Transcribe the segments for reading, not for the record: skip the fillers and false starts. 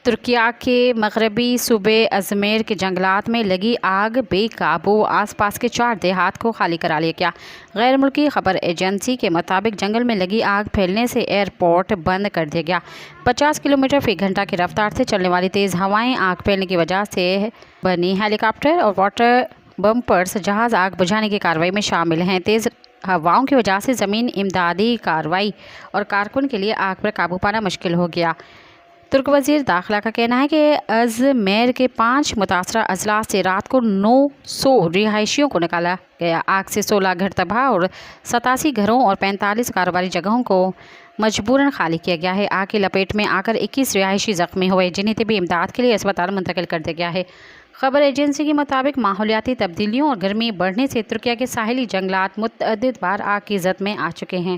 ترکیہ کے مغربی صوبے ازمیر کے جنگلات میں لگی آگ بے قابو، آس پاس کے 4 دیہات کو خالی کرا لیا گیا۔ غیر ملکی خبر ایجنسی کے مطابق جنگل میں لگی آگ پھیلنے سے ایئرپورٹ بند کر دیا گیا۔ 50 کلومیٹر فی گھنٹہ کی رفتار سے چلنے والی تیز ہوائیں آگ پھیلنے کی وجہ سے بنی۔ ہیلی کاپٹر اور واٹر بمپرز جہاز آگ بجھانے کی کارروائی میں شامل ہیں۔ تیز ہواؤں کی وجہ سے زمین امدادی کارروائی اور کارکن کے لیے آگ پر قابو پانا مشکل ہو گیا۔ ترک وزیر داخلہ کا کہنا ہے کہ ازمیر کے 5 متاثرہ اضلاع سے رات کو 900 رہائشیوں کو نکالا گیا۔ آگ سے 16 گھر تباہ اور 87 گھروں اور 45 کاروباری جگہوں کو مجبوراً خالی کیا گیا ہے۔ آگ کی لپیٹ میں آ کر 21 رہائشی زخمی ہوئے، جنہیں طبی امداد کے لیے اسپتال منتقل کر دیا گیا ہے۔ خبر ایجنسی کے مطابق ماحولیاتی تبدیلیوں اور گرمی بڑھنے سے ترکیہ کے ساحلی جنگلات متعدد بار آگ کی زد میں آ چکے ہیں۔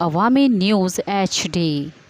عوامی نیوز HD۔